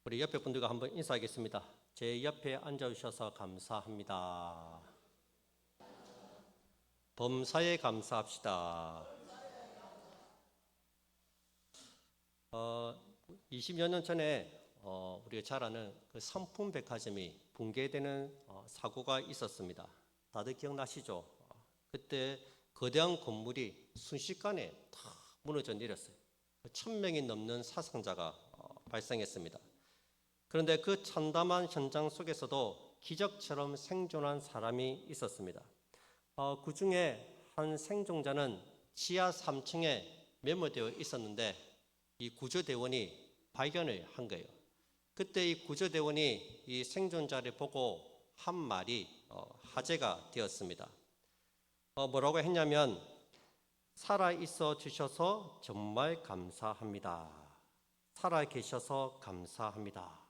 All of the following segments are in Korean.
우리 옆에 분들과 한번 인사하겠습니다. 제 옆에 앉아주셔서 감사합니다. 범사에 감사합시다. 20여 년 전에 우리가 잘 아는 그 삼풍백화점이 붕괴되는 사고가 있었습니다. 다들 기억나시죠? 그때 거대한 건물이 순식간에 다 무너져 내렸어요. 1,000명이 넘는 사상자가 발생했습니다. 그런데 그 참담한 현장 속에서도 기적처럼 생존한 사람이 있었습니다. 그 중에 한 생존자는 지하 3층에 매몰되어 있었는데 이 구조대원이 발견을 한 거예요. 그때 이 구조대원이 이 생존자를 보고 한 말이 화제가 되었습니다. 뭐라고 했냐면, 살아있어 주셔서 정말 감사합니다. 살아계셔서 감사합니다.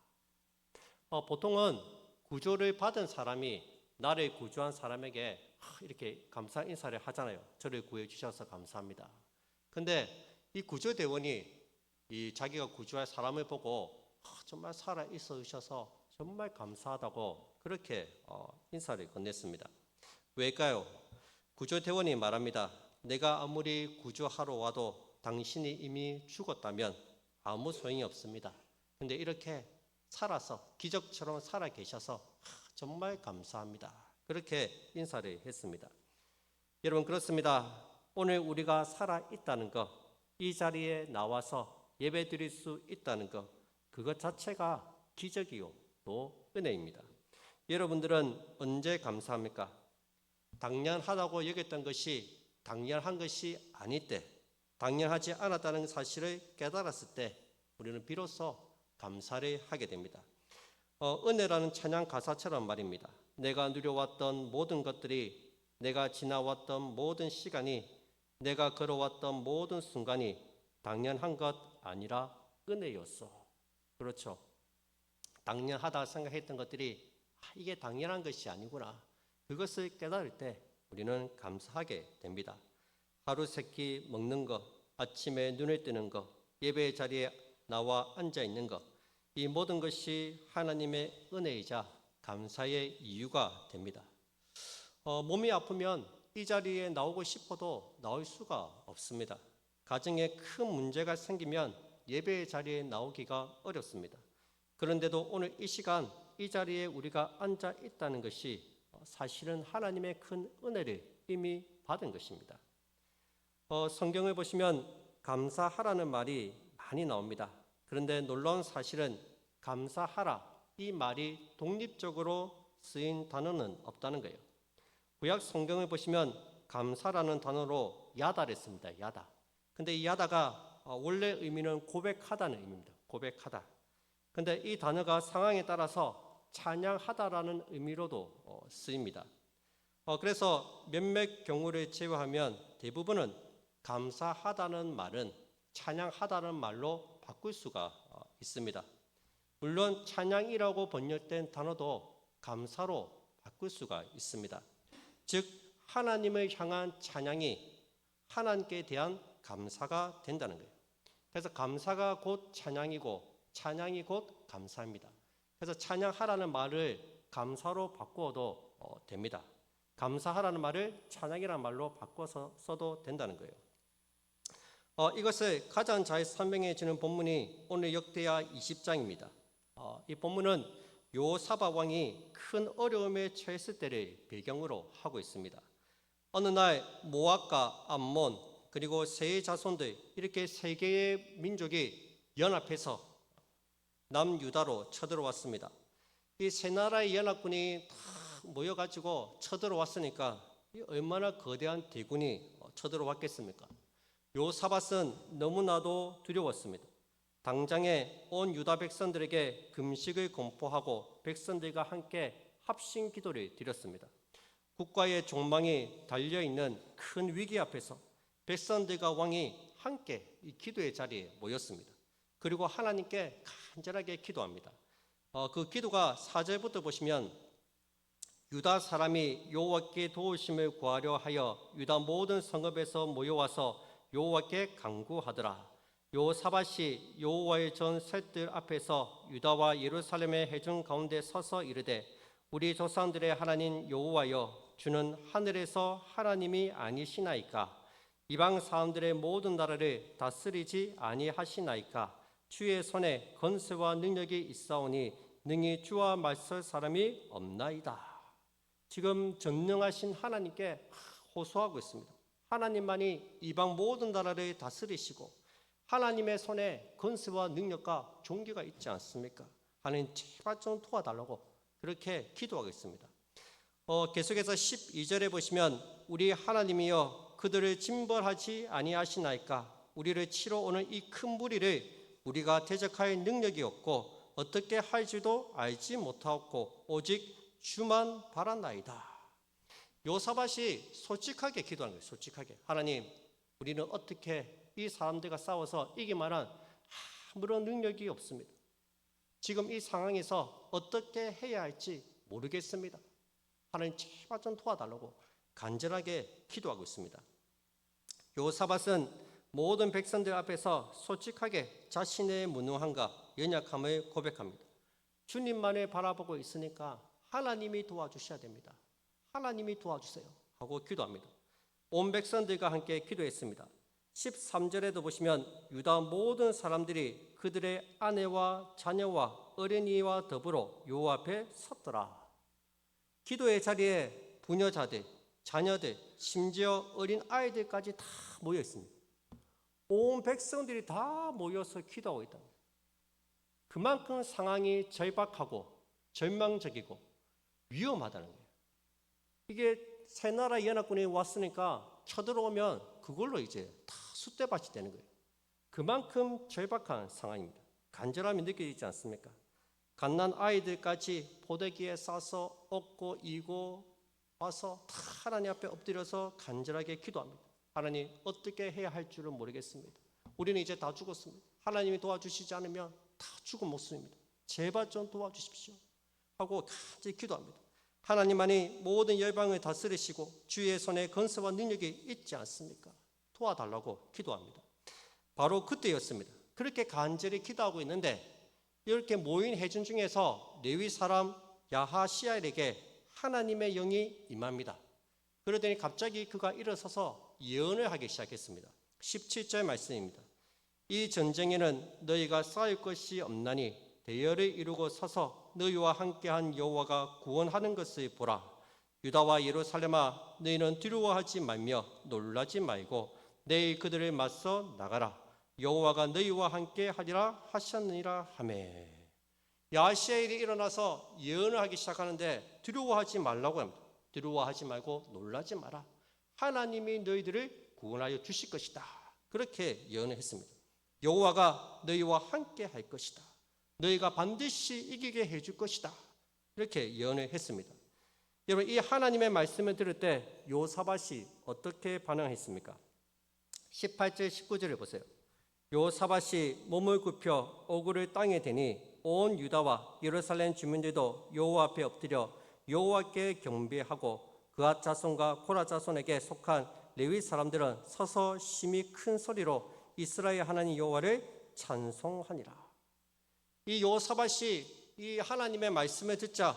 보통은 구조를 받은 사람이 나를 구조한 사람에게 이렇게 감사 인사를 하잖아요. 저를 구해 주셔서 감사합니다. 근데 이 구조대원이 이 자기가 구조할 사람을 보고 정말 살아 있어 주셔서 정말 감사하다고 그렇게 인사를 건넸습니다. 왜일까요? 구조대원이 말합니다. 내가 아무리 구조하러 와도 당신이 이미 죽었다면 아무 소용이 없습니다. 근데 이렇게 살아서 기적처럼 살아 계셔서 정말 감사합니다. 그렇게 인사를 했습니다. 여러분, 그렇습니다. 오늘 우리가 살아 있다는 것, 이 자리에 나와서 예배 드릴 수 있다는 것, 그것 자체가 기적이요 또 은혜입니다. 여러분들은 언제 감사합니까? 당연하다고 여겼던 것이 당연한 것이 아닐 때, 당연하지 않았다는 사실을 깨달았을 때 우리는 비로소 감사를 하게 됩니다. 은혜라는 찬양 가사처럼 말입니다. 내가 누려왔던 모든 것들이, 내가 지나왔던 모든 시간이, 내가 걸어왔던 모든 순간이 당연한 것 아니라 은혜였어. 그렇죠. 당연하다 생각했던 것들이 이게 당연한 것이 아니구나. 그것을 깨달을 때 우리는 감사하게 됩니다. 하루 세끼 먹는 것, 아침에 눈을 뜨는 것, 예배 자리에 나와 앉아 있는 것, 이 모든 것이 하나님의 은혜이자 감사의 이유가 됩니다. 몸이 아프면 이 자리에 나오고 싶어도 나올 수가 없습니다. 가정에 큰 문제가 생기면 예배 자리에 나오기가 어렵습니다. 그런데도 오늘 이 시간 이 자리에 우리가 앉아 있다는 것이 사실은 하나님의 큰 은혜를 이미 받은 것입니다. 성경을 보시면 감사하라는 말이 많이 나옵니다. 그런데 놀라운 사실은 감사하라 이 말이 독립적으로 쓰인 단어는 없다는 거예요. 구약 성경을 보시면 감사라는 단어로 야다를 씁니다. 야다. 근데 이 야다가 원래 의미는 고백하다는 의미입니다. 고백하다. 근데 이 단어가 상황에 따라서 찬양하다라는 의미로도 쓰입니다. 그래서 몇몇 경우를 제외하면 대부분은 감사하다는 말은 찬양하다는 말로 바꿀 수가 있습니다. 물론 찬양이라고 번역된 단어도 감사로 바꿀 수가 있습니다. 즉 하나님을 향한 찬양이 하나님께 대한 감사가 된다는 거예요. 그래서 감사가 곧 찬양이고 찬양이 곧 감사입니다. 그래서 찬양하라는 말을 감사로 바꾸어도 됩니다. 감사하라는 말을 찬양이라는 말로 바꿔서 써도 된다는 거예요. 이것을 가장 잘 설명해 주는 본문이 오늘 역대하 20장입니다. 이 본문은 요사박 왕이 큰 어려움에 처했을 때를 배경으로 하고 있습니다. 어느 날 모압과 암몬 그리고 세의 자손들 이렇게 세 개의 민족이 연합해서 남유다로 쳐들어왔습니다. 이 세 나라의 연합군이 다 모여가지고 쳐들어왔으니까 얼마나 거대한 대군이 쳐들어왔겠습니까? 요사밧은 너무나도 두려웠습니다. 당장에 온 유다 백성들에게 금식을 공포하고 백성들과 함께 합심 기도를 드렸습니다. 국가의 종망이 달려있는 큰 위기 앞에서 백성들과 왕이 함께 이 기도의 자리에 모였습니다. 그리고 하나님께 간절하게 기도합니다. 그 기도가 4절부터 보시면 유다 사람이 여호와께 도우심을 구하려 하여 유다 모든 성읍에서 모여와서 여호와께 간구하더라. 요사밧이 여호와의 전 셋들 앞에서 유다와 예루살렘의 회중 가운데 서서 이르되 우리 조상들의 하나님 여호와여 주는 하늘에서 하나님이 아니시나이까 이방 사람들의 모든 나라를 다스리지 아니하시나이까 주의 손에 권세와 능력이 있사오니 능히 주와 맞설 사람이 없나이다. 지금 전능하신 하나님께 호소하고 있습니다. 하나님만이 이방 모든 나라를 다스리시고 하나님의 손에 권세와 능력과 존귀가 있지 않습니까? 하나님 제발 좀 도와달라고 그렇게 기도하고 있습니다. 계속해서 12절에 보시면 우리 하나님이여 그들을 징벌하지 아니하시나이까 우리를 치러 오는 이 큰 무리를 우리가 대적할 능력이 없고 어떻게 할지도 알지 못하고 오직 주만 바란나이다. 요사밧이 솔직하게 기도하는 거예요. 솔직하게 하나님 우리는 어떻게 이 사람들과 싸워서 이길 만한 아무런 능력이 없습니다. 지금 이 상황에서 어떻게 해야 할지 모르겠습니다. 하나님 제발 좀 도와달라고 간절하게 기도하고 있습니다. 요사밧은 모든 백성들 앞에서 솔직하게 자신의 무능함과 연약함을 고백합니다. 주님만을 바라보고 있으니까 하나님이 도와주셔야 됩니다. 하나님이 도와주세요 하고 기도합니다. 온 백성들과 함께 기도했습니다. 13절에도 보시면 유다 모든 사람들이 그들의 아내와 자녀와 어린이와 더불어 여호와 앞에 섰더라. 기도의 자리에 부녀자들, 자녀들, 심지어 어린 아이들까지 다 모여 있습니다. 온 백성들이 다 모여서 기도하고 있다. 그만큼 상황이 절박하고 절망적이고 위험하다는 거예요. 이게 새 나라 연합군이 왔으니까 쳐들어오면 그걸로 이제 다 숫대밭이 되는 거예요. 그만큼 절박한 상황입니다. 간절함이 느껴지지 않습니까? 갓난 아이들까지 포대기에 싸서 업고 이고 와서 다 하나님 앞에 엎드려서 간절하게 기도합니다. 하나님 어떻게 해야 할 줄은 모르겠습니다. 우리는 이제 다 죽었습니다. 하나님이 도와주시지 않으면 다 죽은 모습입니다. 제발 좀 도와주십시오 하고 간절히 기도합니다. 하나님만이 모든 열방을 다스리시고 주의 손에 권세와 능력이 있지 않습니까? 도와달라고 기도합니다. 바로 그때였습니다. 그렇게 간절히 기도하고 있는데 이렇게 모인 회중 중에서 레위 사람 야하시엘에게 하나님의 영이 임합니다. 그러더니 갑자기 그가 일어서서 예언을 하기 시작했습니다. 17절 말씀입니다. 이 전쟁에는 너희가 싸울 것이 없나니 대열을 이루고 서서 너희와 함께한 여호와가 구원하는 것을 보라. 유다와 예루살렘아 너희는 두려워하지 말며 놀라지 말고 내일 그들을 맞서 나가라. 여호와가 너희와 함께 하리라 하셨느니라 하매. 야하시엘이 일어나서 예언을 하기 시작하는데 두려워하지 말라고 합니다. 두려워하지 말고 놀라지 마라. 하나님이 너희들을 구원하여 주실 것이다. 그렇게 예언을 했습니다. 여호와가 너희와 함께 할 것이다. 너희가 반드시 이기게 해줄 것이다. 이렇게 예언을 했습니다. 여러분 이 하나님의 말씀을 들을 때 요사밧이 어떻게 반응했습니까? 18절 19절을 보세요. 요사밧이 몸을 굽혀 얼굴을 땅에 대니 온 유다와 예루살렘 주민들도 여호와 앞에 엎드려 여호와께 경배하고 그앗 자손과 고라 자손에게 속한 레위 사람들은 서서 심히 큰 소리로 이스라엘 하나님 여호와를 찬송하니라. 이 요사밧이 이 하나님의 말씀을 듣자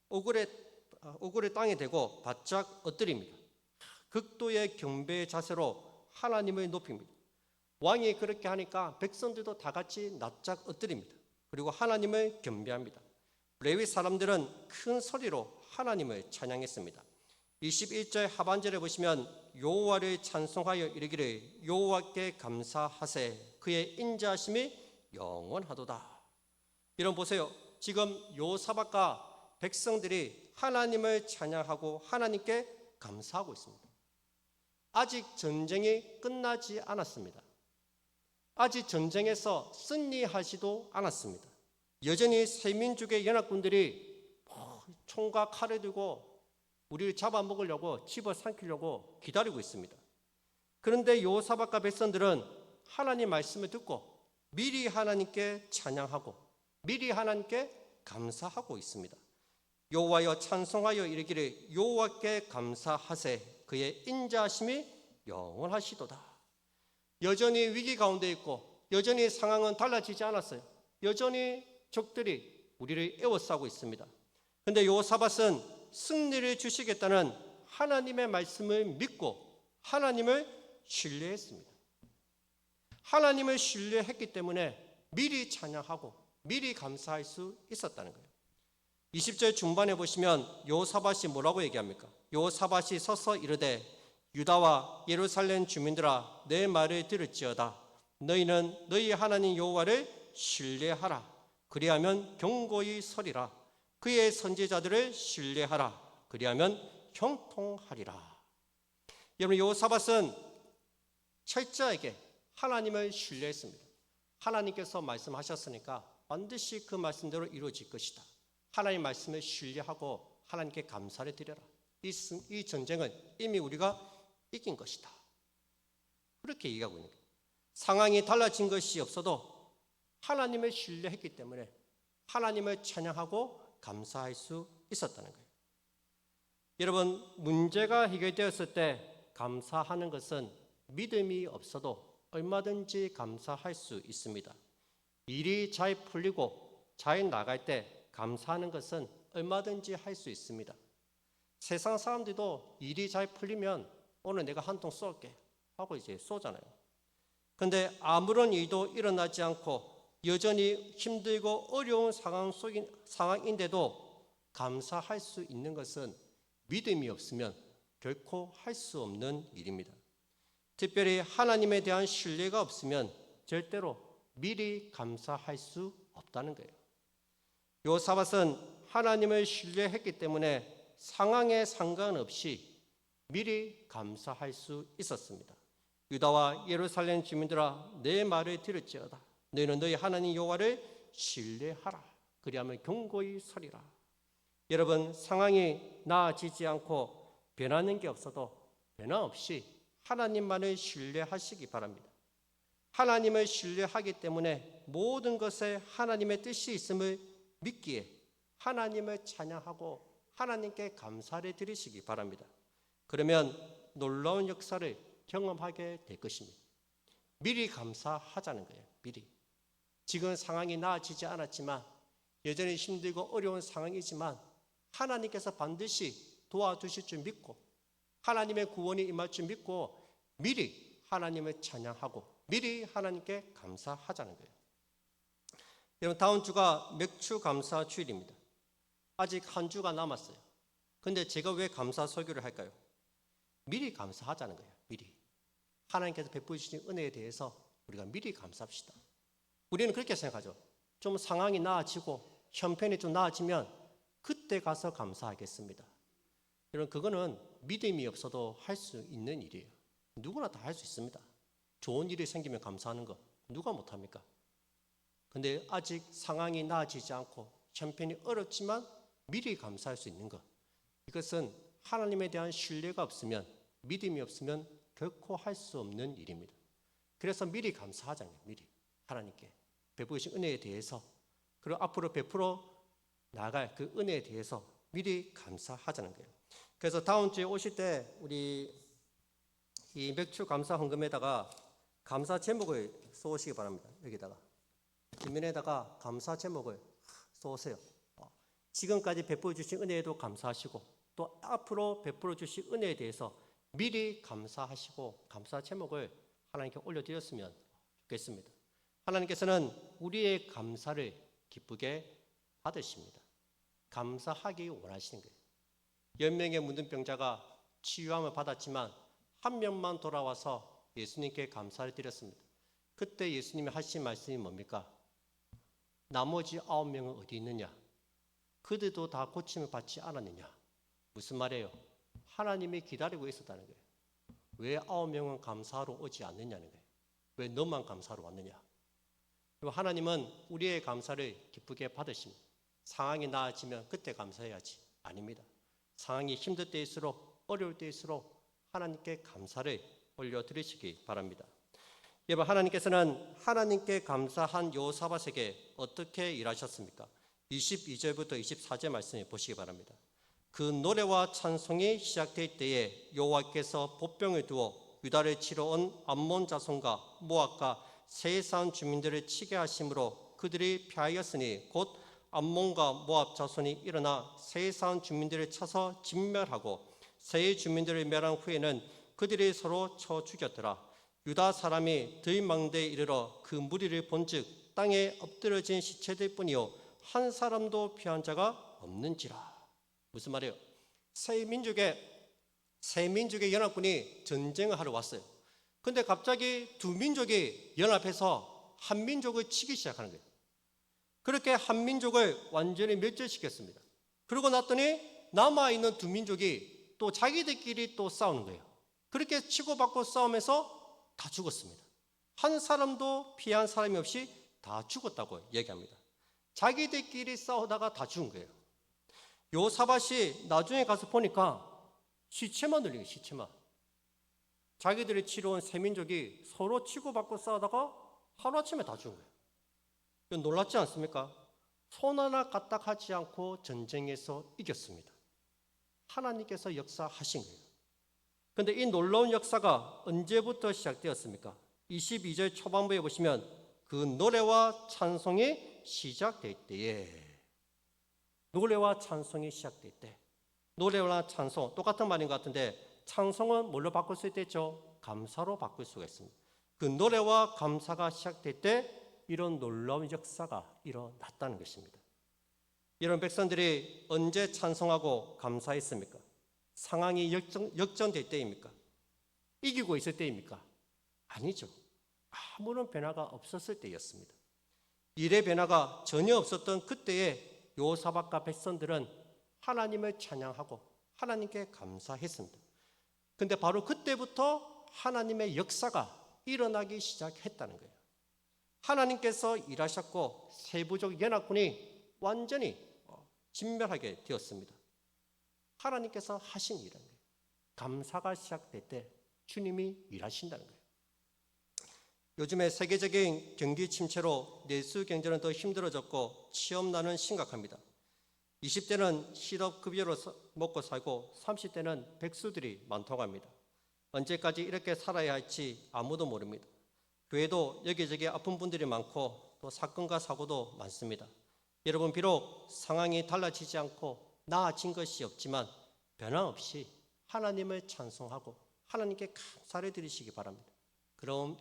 얼굴을 땅에 대고 바짝 엎드립니다. 극도의 경배의 자세로 하나님을 높입니다. 왕이 그렇게 하니까 백성들도 다 같이 납작 엎드립니다. 그리고 하나님을 경배합니다. 레위 사람들은 큰 소리로 하나님을 찬양했습니다. 21절 하반절에 보시면 여호와를 찬송하여 이르기를 여호와께 감사하세 그의 인자하심이 영원하도다. 여러분 보세요. 지금 요사밧과 백성들이 하나님을 찬양하고 하나님께 감사하고 있습니다. 아직 전쟁이 끝나지 않았습니다. 아직 전쟁에서 승리하지도 않았습니다. 여전히 세민족의 연합군들이 총과 칼을 들고 우리를 잡아먹으려고 집어삼키려고 기다리고 있습니다. 그런데 요사밧과 백성들은 하나님 말씀을 듣고 미리 하나님께 찬양하고 미리 하나님께 감사하고 있습니다. 여호와여 찬송하여 이르기를 여호와께 감사하세 그의 인자하심이 영원하시도다. 여전히 위기 가운데 있고 여전히 상황은 달라지지 않았어요. 여전히 적들이 우리를 에워싸고 있습니다. 그런데 여호사밧은 승리를 주시겠다는 하나님의 말씀을 믿고 하나님을 신뢰했습니다. 하나님을 신뢰했기 때문에 미리 찬양하고 미리 감사할 수 있었다는 거예요. 20절 중반에 보시면 여호사밧이 뭐라고 얘기합니까? 여호사밧이 서서 이르되 유다와 예루살렘 주민들아 내 말을 들을지어다. 너희는 너희 하나님 여호와를 신뢰하라. 그리하면 견고히 서리라. 그의 선지자들을 신뢰하라. 그리하면 형통하리라. 여러분, 여호사밧은 철저하게 하나님을 신뢰했습니다. 하나님께서 말씀하셨으니까 반드시 그 말씀대로 이루어질 것이다. 하나님 말씀을 신뢰하고 하나님께 감사를 드려라. 이 전쟁은 이미 우리가 이긴 것이다. 그렇게 얘기하고 있는 거예요. 상황이 달라진 것이 없어도 하나님을 신뢰했기 때문에 하나님을 찬양하고 감사할 수 있었다는 거예요. 여러분, 문제가 해결되었을 때 감사하는 것은 믿음이 없어도 얼마든지 감사할 수 있습니다. 일이 잘 풀리고 잘 나갈 때 감사하는 것은 얼마든지 할 수 있습니다. 세상 사람들도 일이 잘 풀리면 오늘 내가 한 통 쏠게 하고 이제 쏘잖아요. 그런데 아무런 일도 일어나지 않고 여전히 힘들고 어려운 상황인데도 감사할 수 있는 것은 믿음이 없으면 결코 할 수 없는 일입니다. 특별히 하나님에 대한 신뢰가 없으면 절대로 미리 감사할 수 없다는 거예요. 여호사밧은 하나님을 신뢰했기 때문에 상황에 상관없이 미리 감사할 수 있었습니다. 유다와 예루살렘 주민들아 내 말을 들을지어다. 너희는 너희 하나님 여호와를 신뢰하라. 그리하면 견고히 서리라. 여러분, 상황이 나아지지 않고 변하는 게 없어도 변함없이 하나님만을 신뢰하시기 바랍니다. 하나님을 신뢰하기 때문에 모든 것에 하나님의 뜻이 있음을 믿기에 하나님을 찬양하고 하나님께 감사를 드리시기 바랍니다. 그러면 놀라운 역사를 경험하게 될 것입니다. 미리 감사하자는 거예요. 미리. 지금 상황이 나아지지 않았지만 여전히 힘들고 어려운 상황이지만 하나님께서 반드시 도와주실 줄 믿고 하나님의 구원이 임할 줄 믿고 미리 하나님을 찬양하고 미리 하나님께 감사하자는 거예요. 여러분, 다음 주가 맥주 감사 주일입니다. 아직 한 주가 남았어요. 그런데 제가 왜 감사 설교를 할까요? 미리 감사하자는 거예요. 미리. 하나님께서 베풀어 주신 은혜에 대해서 우리가 미리 감사합시다. 우리는 그렇게 생각하죠. 좀 상황이 나아지고 형편이 좀 나아지면 그때 가서 감사하겠습니다. 여러분, 그거는 믿음이 없어도 할 수 있는 일이에요. 누구나 다 할 수 있습니다. 좋은 일이 생기면 감사하는 거 누가 못합니까? 근데 아직 상황이 나아지지 않고 형편이 어렵지만 미리 감사할 수 있는 것, 이것은 하나님에 대한 신뢰가 없으면, 믿음이 없으면 결코 할 수 없는 일입니다. 그래서 미리 감사하잖아요. 미리 하나님께 베푸신 은혜에 대해서, 그리고 앞으로 베풀어 나갈 그 은혜에 대해서 미리 감사하자는 거예요. 그래서 다음 주에 오실 때 우리 이 맥주 감사 헌금에다가 감사 제목을 써오시기 바랍니다. 여기다가 뒷면에다가 감사 제목을 써오세요. 지금까지 베풀어 주신 은혜에도 감사하시고 또 앞으로 베풀어 주실 은혜에 대해서 미리 감사하시고 감사 제목을 하나님께 올려드렸으면 좋겠습니다. 하나님께서는 우리의 감사를 기쁘게 받으십니다. 감사하기 원하시는 거예요. 10명의 문둥병자가 치유함을 받았지만 한 명만 돌아와서 예수님께 감사를 드렸습니다. 그때 예수님이 하신 말씀이 뭡니까? 나머지 9명은 어디 있느냐? 그들도 다 고침을 받지 않았느냐? 무슨 말이에요? 하나님이 기다리고 있었다는 거예요. 왜 9명은 감사하러 오지 않느냐는 거예요. 왜 너만 감사하러 왔느냐? 하나님은 우리의 감사를 기쁘게 받으십니다. 상황이 나아지면 그때 감사해야지. 아닙니다. 상황이 힘들 때일수록, 어려울 때일수록 하나님께 감사를 올려드리시기 바랍니다. 여러분, 하나님께서는 하나님께 감사한 여호사밧에게 어떻게 일하셨습니까? 22절부터 24절 말씀을 보시기 바랍니다. 그 노래와 찬송이 시작될 때에 여호와께서 보병을 두어 유다를 치러 온 암몬 자손과 모압과 세상 주민들을 치게 하심으로 그들이 패하였으니 곧 암몬과 모압 자손이 일어나 세상 주민들을 쳐서 진멸하고 세 주민들을 멸한 후에는 그들이 서로 쳐 죽였더라. 유다 사람이 들망대에 이르러 그 무리를 본즉 땅에 엎드러진 시체들 뿐이요 한 사람도 피한 자가 없는지라. 무슨 말이에요? 세 민족의 연합군이 전쟁을 하러 왔어요. 근데 갑자기 두 민족이 연합해서 한 민족을 치기 시작하는 거예요. 그렇게 한 민족을 완전히 멸절시켰습니다. 그러고 났더니 남아있는 두 민족이 또 자기들끼리 또 싸우는 거예요. 그렇게 치고받고 싸우면서 다 죽었습니다. 한 사람도 피한 사람이 없이 다 죽었다고 얘기합니다. 자기들끼리 싸우다가 다 죽은 거예요. 요사밧이 나중에 가서 보니까 시체만 늘린 거예요. 시체만. 자기들이 치러온 세 민족이 서로 치고받고 싸우다가 하루아침에 다 죽은 거예요. 놀랍지 않습니까? 손 하나 까딱하지 않고 전쟁에서 이겼습니다. 하나님께서 역사하신 거예요. 그런데 이 놀라운 역사가 언제부터 시작되었습니까? 22절 초반부에 보시면 그 노래와 찬송이 시작될 때에, 노래와 찬송이 시작될 때, 노래와 찬송 똑같은 말인 것 같은데 찬송은 뭘로 바꿀 수 있겠죠? 감사로 바꿀 수가 있습니다. 그 노래와 감사가 시작될 때 이런 놀라운 역사가 일어났다는 것입니다. 이런 백성들이 언제 찬송하고 감사했습니까? 상황이 역전될 때입니까? 이기고 있을 때입니까? 아니죠. 아무런 변화가 없었을 때였습니다. 일의 변화가 전혀 없었던 그때에 여호사밧과 백성들은 하나님을 찬양하고 하나님께 감사했습니다. 근데 바로 그때부터 하나님의 역사가 일어나기 시작했다는 거예요. 하나님께서 일하셨고 세부족 연합군이 완전히 진멸하게 되었습니다. 하나님께서 하신 일은 거예요. 감사가 시작될 때 주님이 일하신다는 거예요. 요즘에 세계적인 경기 침체로 내수 경제는 더 힘들어졌고 취업난은 심각합니다. 20대는 실업급여로 먹고 살고 30대는 백수들이 많다고 합니다. 언제까지 이렇게 살아야 할지 아무도 모릅니다. 교회도 여기저기 아픈 분들이 많고 또 사건과 사고도 많습니다. 여러분, 비록 상황이 달라지지 않고 나아진 것이 없지만 변함없이 하나님을 찬송하고 하나님께 감사를 드리시기 바랍니다.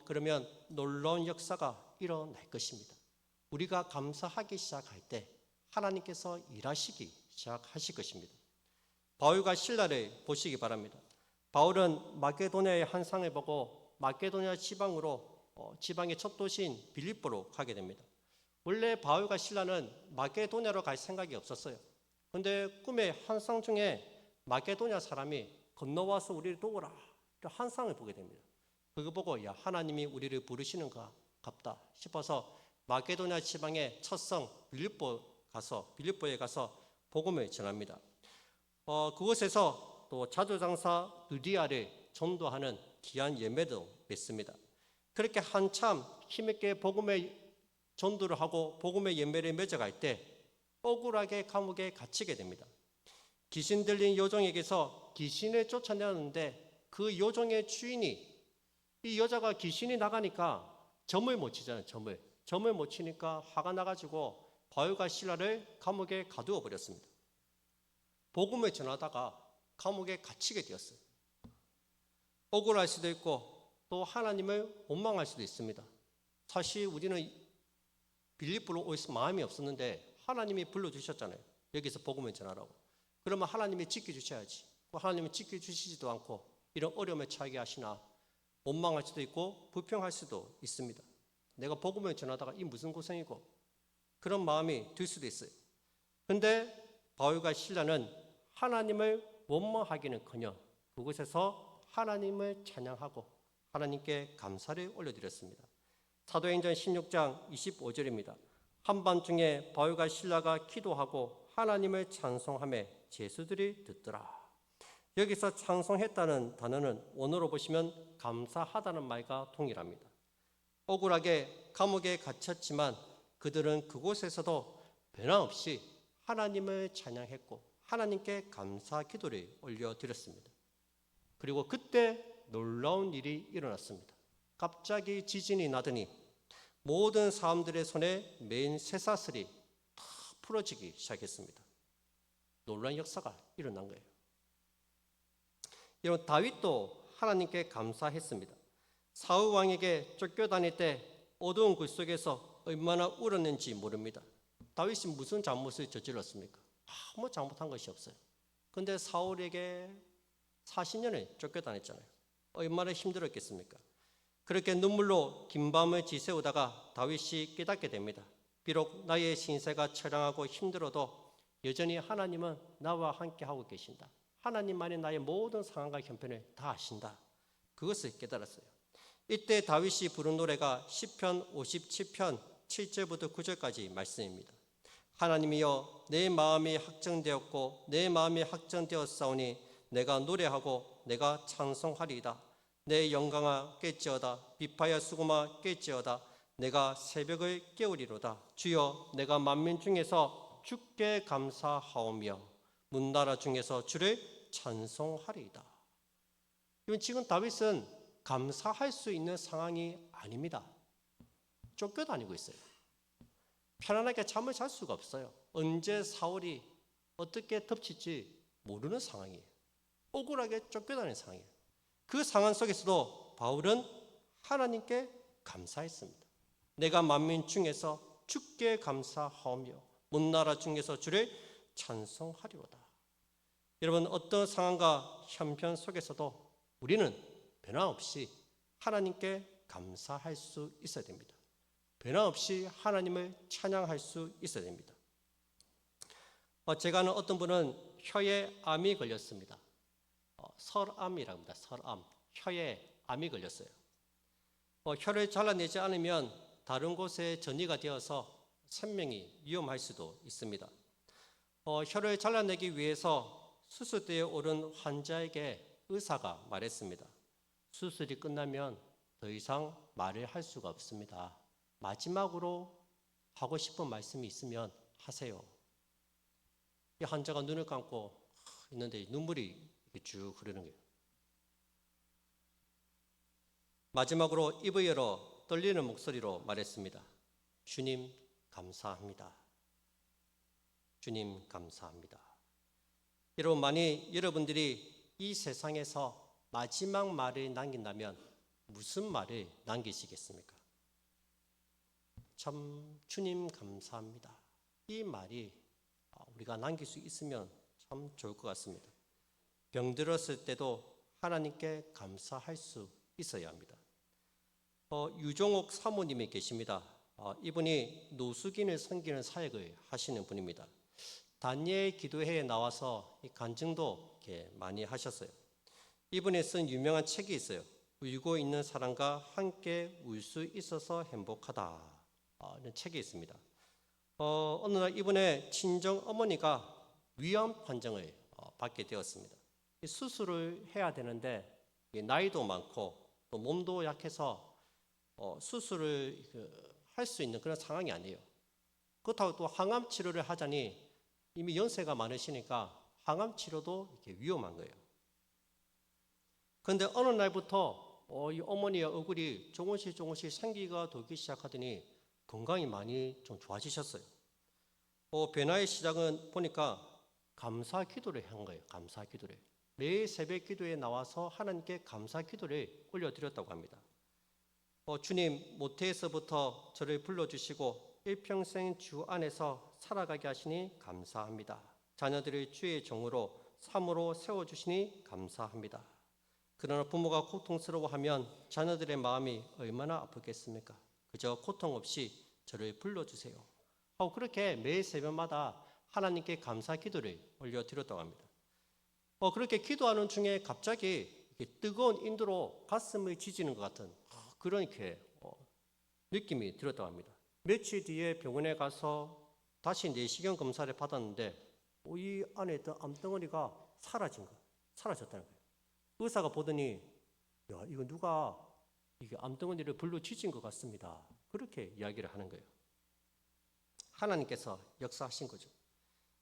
그러면 놀라운 역사가 일어날 것입니다. 우리가 감사하기 시작할 때 하나님께서 일하시기 시작하실 것입니다. 바울과 실라를 보시기 바랍니다. 바울은 마게도냐의 환상을 보고 마게도냐 지방의 첫 도시인 빌립보로 가게 됩니다. 원래 바울과 실라는 마게도냐로 갈 생각이 없었어요. 그런데 꿈의 환상 중에 마게도냐 사람이 건너와서 우리를 도우라 환상을 보게 됩니다. 그거 보고 야, 하나님이 우리를 부르시는가 같다 싶어서 마게도냐 지방의 첫 성 빌립보에 가서 복음을 전합니다. 그곳에서 또 자조장사 느디아를 전도하는 귀한 예매도 맺습니다. 그렇게 한참 힘있게 복음의 전도를 하고 복음의 예매를 맺어갈 때 억울하게 감옥에 갇히게 됩니다. 귀신 들린 요정에게서 귀신을 쫓아내었는데 그 요정의 주인이 이 여자가 귀신이 나가니까 점을 못 치잖아요. 점을 못 치니까 화가 나가지고 바울과 실라를 감옥에 가두어 버렸습니다. 복음을 전하다가 감옥에 갇히게 되었어요. 억울할 수도 있고 또 하나님을 원망할 수도 있습니다. 사실 우리는 빌립보로 올 마음이 없었는데 하나님이 불러주셨잖아요. 여기서 복음을 전하라고. 그러면 하나님이 지켜주셔야지. 하나님이 지켜주시지도 않고 이런 어려움에 처하게 하시나 원망할 수도 있고 불평할 수도 있습니다. 내가 복음을 전하다가 이 무슨 고생이고 그런 마음이 들 수도 있어요. 그런데 바울과 실라는 하나님을 원망하기는커녕 그곳에서 하나님을 찬양하고 하나님께 감사를 올려드렸습니다. 사도행전 16장 25절입니다. 한밤중에 바울과 실라가 기도하고 하나님을 찬송하며 제수들이 듣더라. 여기서 찬송했다는 단어는 원어로 보시면 감사하다는 말과 동일합니다. 억울하게 감옥에 갇혔지만 그들은 그곳에서도 변함없이 하나님을 찬양했고 하나님께 감사 기도를 올려드렸습니다. 그리고 그때 놀라운 일이 일어났습니다. 갑자기 지진이 나더니 모든 사람들의 손에 매인 쇠사슬이 다 풀어지기 시작했습니다. 놀라운 역사가 일어난 거예요. 여러분, 다윗도 하나님께 감사했습니다. 사울 왕에게 쫓겨다닐 때 어두운 굴 속에서 얼마나 울었는지 모릅니다. 다윗이 무슨 잘못을 저질렀습니까? 아무 잘못한 것이 없어요. 그런데 사울에게 40년을 쫓겨다녔잖아요. 얼마나 힘들었겠습니까? 그렇게 눈물로 긴 밤을 지새우다가 다윗이 깨닫게 됩니다. 비록 나의 신세가 처량하고 힘들어도 여전히 하나님은 나와 함께 하고 계신다. 하나님만이 나의 모든 상황과 형편을 다 아신다. 그것을 깨달았어요. 이때 다윗이 부른 노래가 시편 57편 7절부터 9절까지 말씀입니다. 하나님이여, 내 마음이 확정되었고 내 마음이 확정되었사오니 내가 노래하고 내가 찬송하리이다. 내 영광아 깰지어다. 비파야 수고마 깰지어다. 내가 새벽을 깨우리로다. 주여, 내가 만민 중에서 주께 감사하오며 문나라 중에서 주를 찬송하리이다. 이건 지금 다윗은 감사할 수 있는 상황이 아닙니다. 쫓겨다니고 있어요. 편안하게 잠을 잘 수가 없어요. 언제 사울이 어떻게 덮칠지 모르는 상황이에요. 억울하게 쫓겨다니는 상황이에요. 그 상황 속에서도 바울은 하나님께 감사했습니다. 내가 만민 중에서 주께 감사하오며 문나라 중에서 주를 찬송하리로다. 여러분, 어떤 상황과 형편 속에서도 우리는 변함없이 하나님께 감사할 수 있어야 됩니다. 변함없이 하나님을 찬양할 수 있어야 됩니다. 제가 아는 어떤 분은 혀에 암이 걸렸습니다. 설암이라고 합니다. 설암. 혀에 암이 걸렸어요. 혀를 잘라내지 않으면 다른 곳에 전이가 되어서 생명이 위험할 수도 있습니다. 혀를 잘라내기 위해서 수술대에 오른 환자에게 의사가 말했습니다. 수술이 끝나면 더 이상 말을 할 수가 없습니다. 마지막으로 하고 싶은 말씀이 있으면 하세요. 이 환자가 눈을 감고 있는데 눈물이 쭉 흐르는 거예요. 마지막으로 입을 열어 떨리는 목소리로 말했습니다. 주님 감사합니다. 주님 감사합니다. 여러분, 만약 여러분들이 이 세상에서 마지막 말을 남긴다면 무슨 말을 남기시겠습니까? 참 주님 감사합니다. 이 말이 우리가 남길 수 있으면 참 좋을 것 같습니다. 병들었을 때도 하나님께 감사할 수 있어야 합니다. 유종옥 사모님이 계십니다. 이분이 노숙인을 섬기는 사역을 하시는 분입니다. 다니엘 기도회에 나와서 간증도 이렇게 많이 하셨어요. 이분이 쓴 유명한 책이 있어요. 울고 있는 사람과 함께 울 수 있어서 행복하다. 이런 책이 있습니다. 어느 날 이분의 친정 어머니가 위암 판정을 받게 되었습니다. 수술을 해야 되는데 나이도 많고 또 몸도 약해서 수술을 할 수 있는 그런 상황이 아니에요. 그렇다고 또 항암 치료를 하자니 이미 연세가 많으시니까 항암 치료도 이렇게 위험한 거예요. 그런데 어느 날부터 이 어머니의 얼굴이 조금씩 생기가 돌기 시작하더니 건강이 많이 좀 좋아지셨어요. 변화의 시작은 보니까 감사 기도를 한 거예요. 감사 기도를. 매일 새벽 기도에 나와서 하나님께 감사 기도를 올려드렸다고 합니다. 주님, 모태에서부터 저를 불러주시고 일평생 주 안에서 살아가게 하시니 감사합니다. 자녀들을 주의 종으로 삶으로 세워주시니 감사합니다. 그러나 부모가 고통스러워하면 자녀들의 마음이 얼마나 아프겠습니까? 그저 고통 없이 저를 불러주세요. 그렇게 매일 새벽마다 하나님께 감사 기도를 올려드렸다고 합니다. 그렇게 기도하는 중에 갑자기 뜨거운 인도로 가슴을 지지는 것 같은 그런 느낌이 들었다고 합니다. 며칠 뒤에 병원에 가서 다시 내시경 검사를 받았는데 이 안에 있던 암덩어리가 사라졌다는 거예요. 의사가 보더니 이거 누가 이게 암덩어리를 불로 지진 것 같습니다. 그렇게 이야기를 하는 거예요. 하나님께서 역사하신 거죠.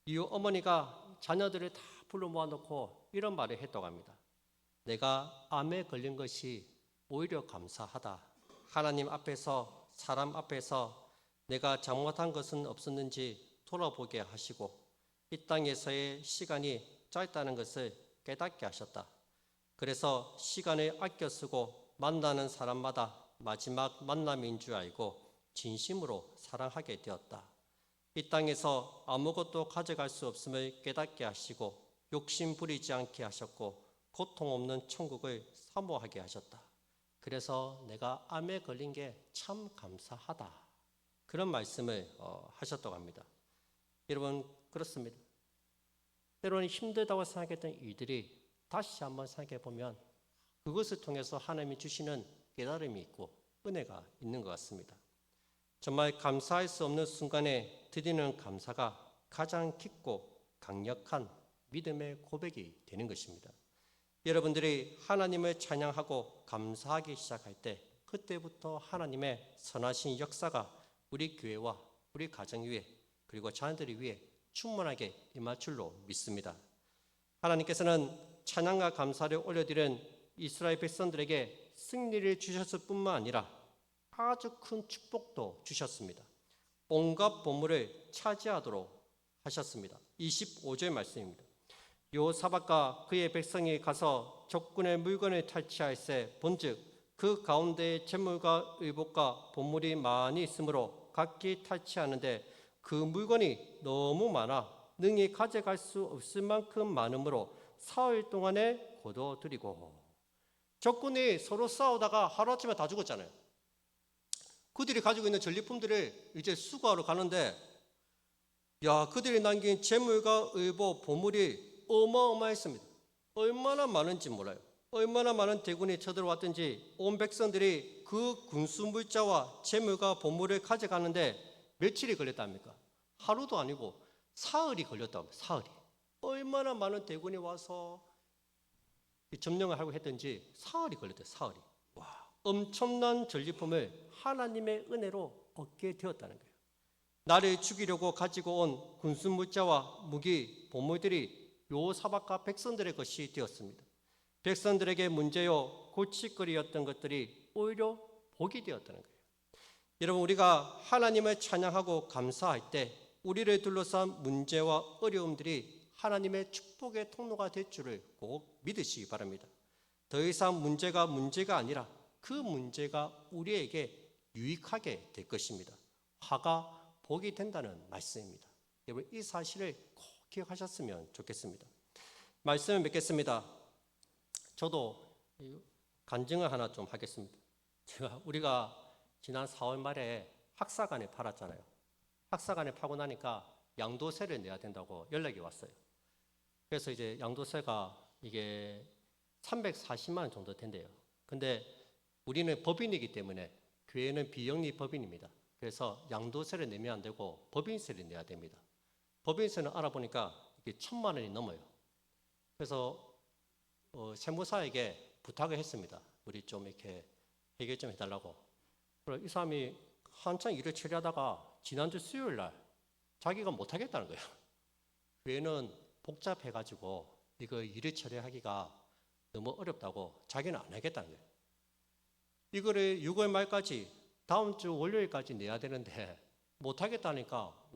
이후 어머니가 자녀들을 다 불러 모아놓고 이런 말을 했다고 합니다. 내가 암에 걸린 것이 오히려 감사하다. 하나님 앞에서 사람 앞에서 내가 잘못한 것은 없었는지 돌아보게 하시고 이 땅에서의 시간이 짧다는 것을 깨닫게 하셨다. 그래서 시간을 아껴 쓰고 만나는 사람마다 마지막 만남인 줄 알고 진심으로 사랑하게 되었다. 이 땅에서 아무것도 가져갈 수 없음을 깨닫게 하시고 욕심 부리지 않게 하셨고 고통 없는 천국을 사모하게 하셨다. 그래서 내가 암에 걸린 게 참 감사하다. 그런 말씀을 하셨다고 합니다. 여러분 그렇습니다. 때로는 힘들다고 생각했던 일들이 다시 한번 생각해 보면 그것을 통해서 하나님이 주시는 깨달음이 있고 은혜가 있는 것 같습니다. 정말 감사할 수 없는 순간에 드리는 감사가 가장 깊고 강력한 믿음의 고백이 되는 것입니다. 여러분들이 하나님을 찬양하고 감사하기 시작할 때 그때부터 하나님의 선하신 역사가 우리 교회와 우리 가정 위에 그리고 자녀들이 위해 충만하게 임할 줄로 믿습니다. 하나님께서는 찬양과 감사를 올려드린 이스라엘 백성들에게 승리를 주셨을 뿐만 아니라 아주 큰 축복도 주셨습니다. 온갖 보물을 차지하도록 하셨습니다. 25절 말씀입니다. 여호사밧과 그의 백성이 가서 적군의 물건을 탈취할세 본즉 그 가운데에 재물과 의복과 보물이 많이 있으므로 각기 탈취하는데 그 물건이 너무 많아 능히 가져갈 수 없을 만큼 많으므로 사흘 동안에 거둬들이고. 적군이 서로 싸우다가 하루아침에 다 죽었잖아요. 그들이 가지고 있는 전리품들을 이제 수거하러 가는데 그들이 남긴 재물과 의복, 보물이 어마어마했습니다. 얼마나 많은지 몰라요. 얼마나 많은 대군이 쳐들어왔든지 온 백성들이 그 군수 물자와 재물과 보물을 가져가는데 며칠이 걸렸답니까? 하루도 아니고 사흘이 걸렸다고 합니다. 사흘이. 얼마나 많은 대군이 와서 점령을 하고 했든지 사흘이 걸렸대요. 사흘이. 엄청난 전리품을 하나님의 은혜로 얻게 되었다는 거예요. 나를 죽이려고 가지고 온 군수 물자와 무기, 보물들이 여호사밧과 백성들의 것이 되었습니다. 백성들에게 문제요 골칫거리였던 것들이 오히려 복이 되었다는 거예요. 여러분 우리가 하나님을 찬양하고 감사할 때 우리를 둘러싼 문제와 어려움들이 하나님의 축복의 통로가 될 줄을 꼭 믿으시기 바랍니다. 더 이상 문제가 아니라 그 문제가 우리에게 유익하게 될 것입니다. 화가 복이 된다는 말씀입니다. 여러분 이 사실을 꼭 기억하셨으면 좋겠습니다. 말씀을 맺겠습니다. 저도 간증을 하나 좀 하겠습니다. 우리가 지난 4월 말에 학사관에 팔았잖아요. 학사관에 파고 나니까 양도세를 내야 된다고 연락이 왔어요. 그래서 이제 양도세가 이게 340만 원 정도 된대요. 근데 우리는 법인이기 때문에 교회는 비영리 법인입니다. 그래서 양도세를 내면 안 되고 법인세를 내야 됩니다. 법인세는 알아보니까 이게 1,000만 원이 넘어요. 그래서 세무사에게 부탁을 했습니다. 우리 좀 이렇게 해결 좀 해달라고. 그래서 이 사람이 한창 일을 처리하다가 지난주 수요일 날 자기가 못하겠다는 거예요. 교회는 복잡해가지고 이거 일을 처리하기가 너무 어렵다고 자기는 안 하겠다는 거예요. 이거를 6월 말까지 다음 주 월요일까지 내야 되는데 못하겠다니까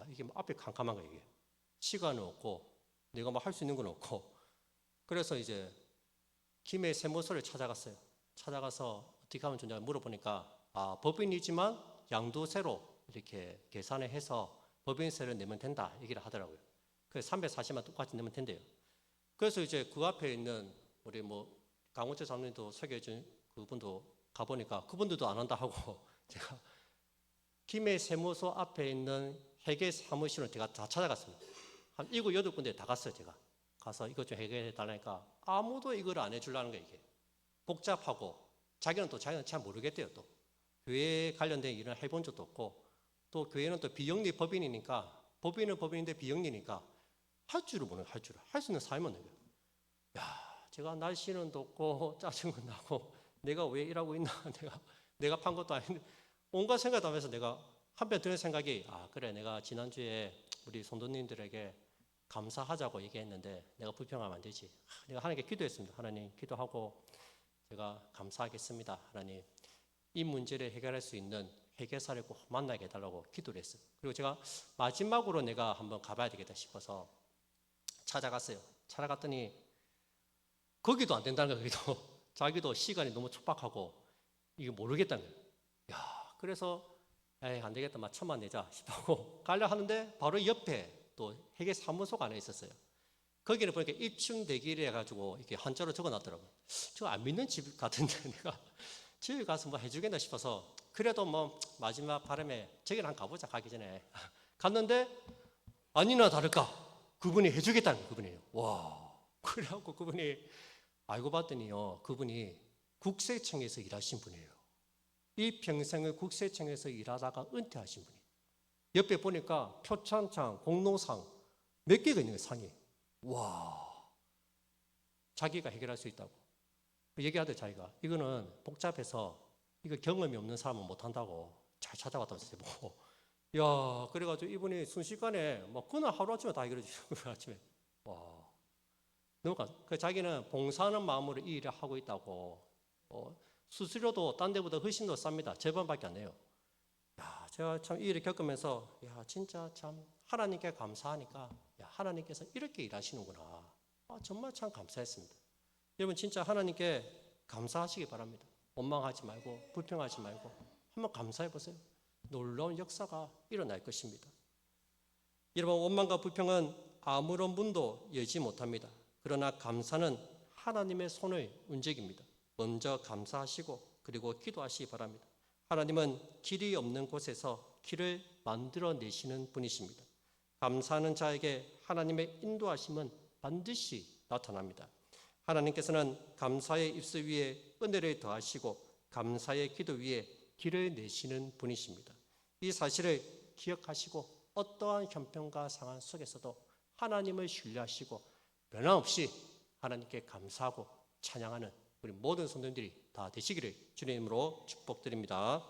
이게 앞에 캄캄한 거예요. 이게. 시간은 없고 내가 뭐 할 수 있는 건 없고. 그래서 이제 김해 세무서를 찾아갔어요. 찾아가서 어떻게 하면 좋냐 물어보니까 법인이지만 양도세로 이렇게 계산을 해서 법인세를 내면 된다 얘기를 하더라고요. 그래서 340만 똑같이 내면 된대요. 그래서 이제 그 앞에 있는 우리 강원철 장로님도 소개해준 그분도 가보니까 그분들도 안 한다 하고 제가 김해 세무서 앞에 있는 회계 사무실을 제가 다 찾아갔습니다. 한 7, 8군데 다 갔어요. 제가 가서 이것 좀 해결해 달라니까 아무도 이걸 안 해주려는 거예요. 이게 복잡하고 자기는 잘 모르겠대요. 또 교회에 관련된 일을 해본 적도 없고 또 교회는 또 비영리 법인이니까 법인은 법인인데 비영리니까 할 줄을 모르는 할 수 있는 사람이 없는 거예요. 제가 날씨는 덥고 짜증은 나고 내가 왜 일하고 있나 내가 판 것도 아닌데 온갖 생각을 하면서 내가 한편 드는 생각이 그래 내가 지난주에 우리 성도님들에게 감사하자고 얘기했는데 내가 불평하면 안 되지. 내가 하나님께 기도했습니다. 하나님 기도하고 제가 감사하겠습니다. 하나님 이 문제를 해결할 수 있는 회개사를 꼭 만나게 해달라고 기도를 했어요. 그리고 제가 마지막으로 내가 한번 가봐야 되겠다 싶어서 찾아갔어요. 찾아갔더니 거기도 안 된다는 거예요. 거기도 자기도 시간이 너무 촉박하고 이게 모르겠다는 거예요. 야, 그래서 에이, 안 되겠다, 막 천만 내자 싶고 가려 하는데 바로 옆에 또 회계 사무소가 하나 있었어요. 거기는 보니까 입춘 대기를 해가지고 이렇게 한자로 적어놨더라고요. 저 안 믿는 집 같은데 내가 집에 가서 뭐 해주겠나 싶어서 그래도 뭐 마지막 바람에 저기를 한번 가보자 가기 전에 갔는데 아니나 다를까 그분이 해주겠다는 거예요. 그분이에요. 와, 그래갖고 그분이 알고 봤더니요, 그분이 국세청에서 일하신 분이에요. 이 평생을 국세청에서 일하다가 은퇴하신 분이에요. 옆에 보니까 표창장, 공로상 몇 개가 있는 거예요, 상이. 와, 자기가 해결할 수 있다고 얘기하대. 자기가 이거는 복잡해서 이거 경험이 없는 사람은 못한다고 잘 찾아왔다면서 보고. 야, 그래가지고 이분이 순식간에 뭐 그날 하루아침에 다 해결해 주시는 거예요. 아침에. 와, 너무 그 자기는 봉사하는 마음으로 이 일을 하고 있다고. 수수료도 딴 데보다 훨씬 더 쌉니다. 절반밖에 안 해요. 야, 제가 참 이 일을 겪으면서 야, 진짜 참 하나님께 감사하니까 야, 하나님께서 이렇게 일하시는구나. 아, 정말 참 감사했습니다. 여러분 진짜 하나님께 감사하시기 바랍니다. 원망하지 말고 불평하지 말고 한번 감사해 보세요. 놀라운 역사가 일어날 것입니다. 여러분, 원망과 불평은 아무런 문도 열지 못합니다. 그러나 감사는 하나님의 손을 움직입니다. 먼저 감사하시고 그리고 기도하시기 바랍니다. 하나님은 길이 없는 곳에서 길을 만들어내시는 분이십니다. 감사하는 자에게 하나님의 인도하심은 반드시 나타납니다. 하나님께서는 감사의 입술 위에 은혜를 더하시고 감사의 기도 위에 길을 내시는 분이십니다. 이 사실을 기억하시고 어떠한 형편과 상황 속에서도 하나님을 신뢰하시고 변함없이 하나님께 감사하고 찬양하는 우리 모든 성도님들이 다 되시기를 주님으로 축복드립니다.